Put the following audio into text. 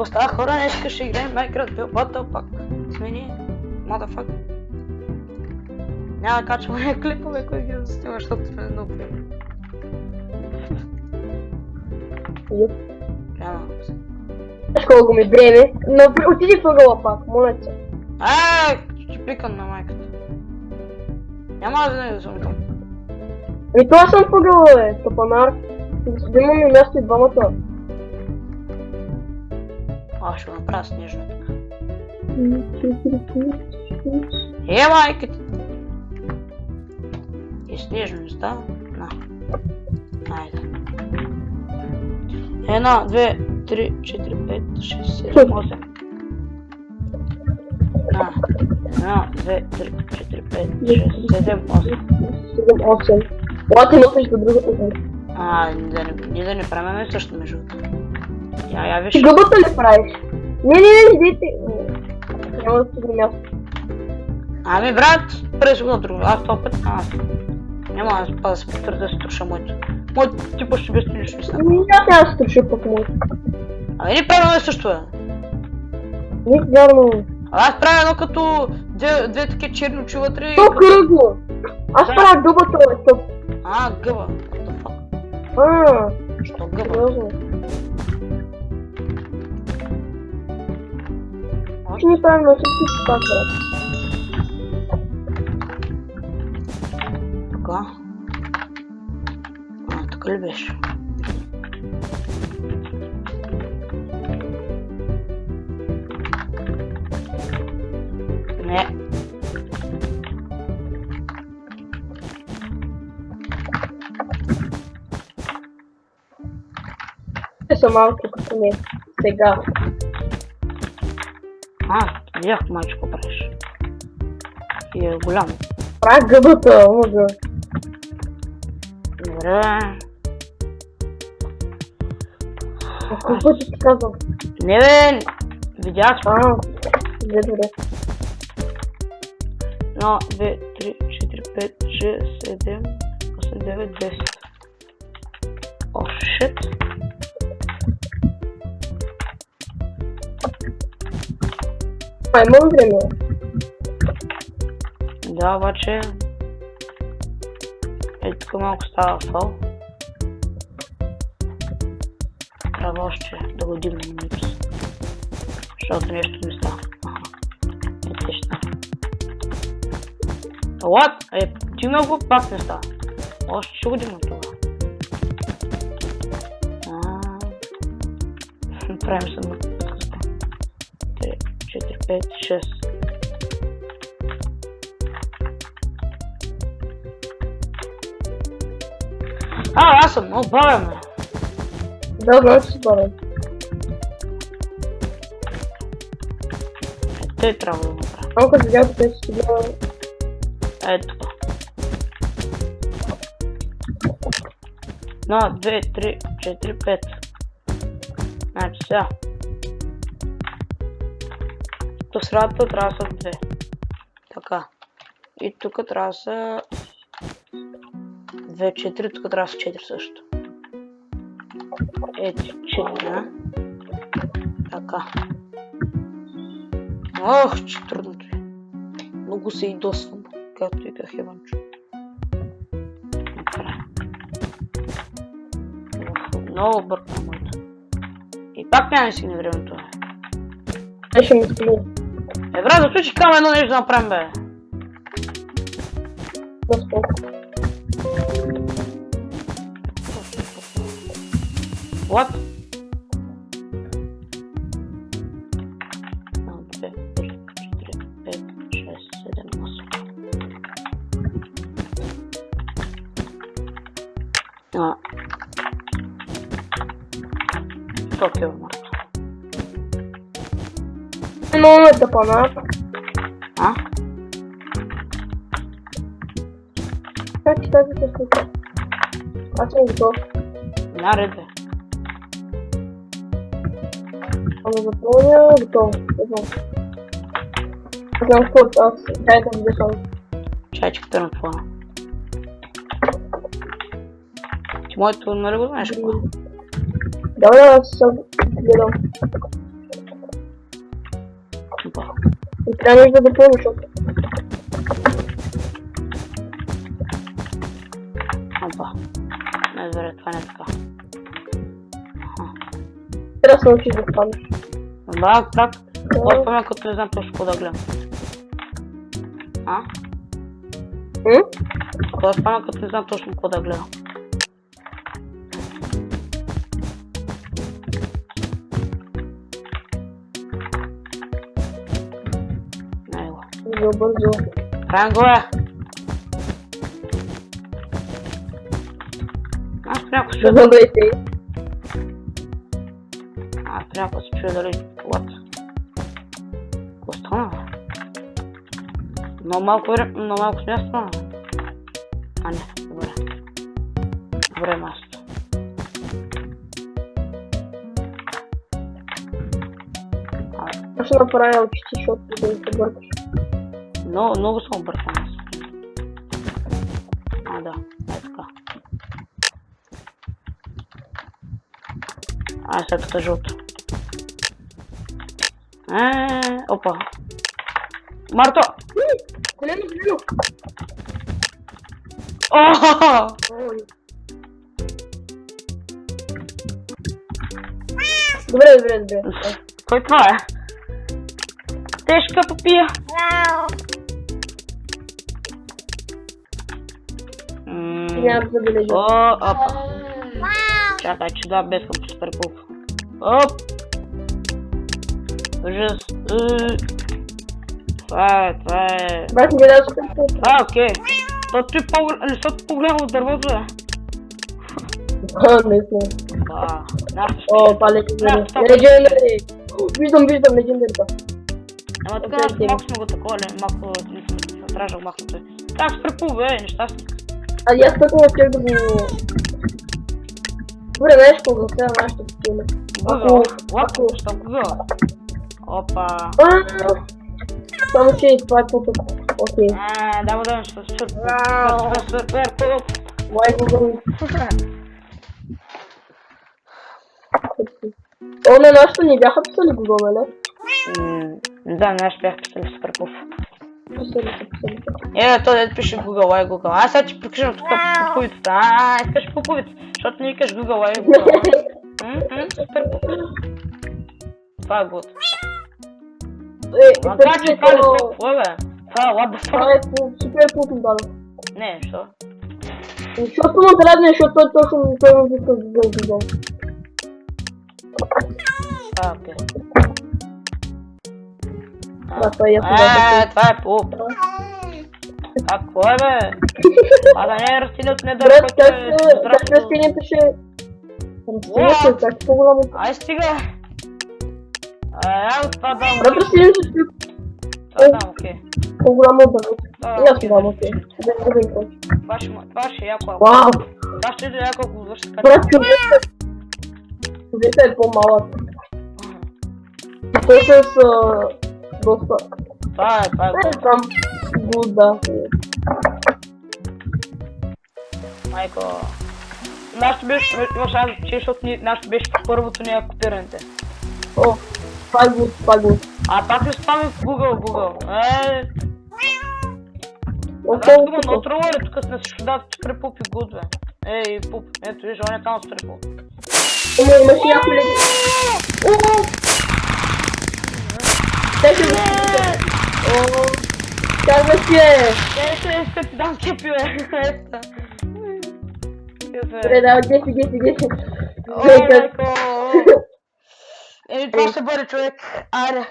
Какво става, хора? Днеска ще играем Minecraft Build Battle пак. Смени. Motherfucker. Няма да качваме клипове, които ги заснимам, защото сме много приятели. Няма. Знаеш колко ми бреме, но отиди в ъгъла пак, моля те. Ще пикам на майката. Няма да съм там. Ами това съм в ъгъла, бе, тъпанар. Да имаме място и двамата. Ще го направя снежно така. Майката! И снежно не става? На. Айде. 1, 2, 3, 4, 5, 6, 7, 8. 1, 2, 3, 4, 5, 6, 7, 8. 7, 8. Ела ти носиш до другата ден. Ние да не правим също между другото. Я виж. Ти гъбата ли правиш? Не, идете. Няма да стигне място. Ами брат, през го друго. Аз това път няма да се потвърда да се труша моето. Моето типа ще без лично мисля. Аз трябва да се труша пък моето. Ами не правим също е. Не, вярно. Аз правя едно като две такива черни очи вътре. То кръгло. Аз правя гъбата, бе, тъп. Гъба. What the fuck? Що гъба? Сериозно. Ще ни правим на всички пак, брат. Така. Така ли беше? Не. Те са малки като не. Сега. Видях мачко правиш. И е голям. Правя гъбата, омага. Добре. Колко пъти ти казвам? Не бе, видях. Добре. 1, 2, 3, 4, 5, 6, 7, 8, 9, 10. О, shit. Имам време. Да, обаче... тук малко става фал. Трябва още да го дигнем микс. Защото нещо не става. Ще става. What? Дигнал го, пак не става. Още ще го дигнем това. Правим се на 3, 4, 5, 6. Аз съм много бавен, бе. Да, много си бавен. Той трябва да го направя. Малко видях, че си гледам. Ето това. 1, 2, 3, 4, 5. Значи сега. Тук средата трябва да са 2. Така. И тук трябва да са 2, 4, тук трябва да са 4 също. Ето 4. Така. Че трудното е. Много се идосвам, както и казах Иванчо. Много бъркам моето. И пак няма да стигне времето, бе. Ще ми спили. Брат, да случи кам едно нещо да направим, бе. What? 1, 2, 3, 4, 5, 6, 7, 8. Токио, Марто. Много ме тъпана. Как ти тази се случва? Аз съм готов. Наред, бе. Ама запълня, готово. Аз знам спорт, дай да видя само. Чайчката на плана. Ти моето, нали го знаеш какво? Да, аз съм гледам. Опа. И трябва нужда да допълниш опит. Опа. Не, добре, това не е така. Трябва да се научиш да спадаш. Да, как? Кой спомня, като не знам точно какво да гледам. А? Кой спомня, като не знам точно какво да гледам. Него. Бързо. Правим го, бе! Аз пряко се... Да бъдете. Аз пряко се чуя дали... What? Какво стана, бе? Много малко сме стана, бе. А, не, добре. Добре, масто. Аз ще направя очите, защото да не се бъркаш. Много съм объркан аз. А, да, е така. А, сега тук е жълто. Опа. Марто! Големо. О! Добре. Кой това е? Тежка попия. Няма да забележа. Опа. Чакай, че да, без съм супер пуп. Оп! Ужас. Това е. Брат, не гледаш супер пуп. Окей. Защото по-голямо дървото е. Не знам. О, па легендари. Виждам легендарите. Ама така малко сме го такова, малко не съм стражал махното е. Так, супер пуп, нещастник. А аз такова чех да го... Добре, нещо го сега нашата такива. Лако, що Google. Опа. Само че това е путът. Окей. Да, супер пуп. Май Google. О, на нашата не бяха писали Google, не? Да, нашите бяха писали супер пуп. Писали. То да пише Google, Google. Аз сега ти прикажам тук пуповицата. Искаш пуповица, защото не викаш Google, Google. Супер пуп. Това е гуд. Това че това не сме какво, бе? Това, what the fuck? Това е супер пуп, да. Не, що? Защото му трябва, защото той точно той му вика Google. Окей. Това е ясно. Това е пуп. Какво е, бе? А да не е растение не да брат, как растение пише? Растение, как е по-голямо? Ай, стига! Това дам. Брат, растение се спи. Това дам, окей. По-голямо от дървото. И аз дам, окей. Това ще е яко. Вау! Това ще е яко, ако върши така. Брат, човека е по-малък. Той с доста... Това е там да. Майко. Нашето беше, имаш шанс, защото нашето беше първото ни копираните. О, това е гуд. А пак ли спаме в Google? Тук много трудно е, тук сме също дадат супер пуп и гуд, бе. Ей, пуп, ето виж, он е там супер пуп. Имаше яко ли? Казва се! Иска ти дам кипи, бе. Добре, да, геси. Ой, майко. Това ще бъде човек. Айде.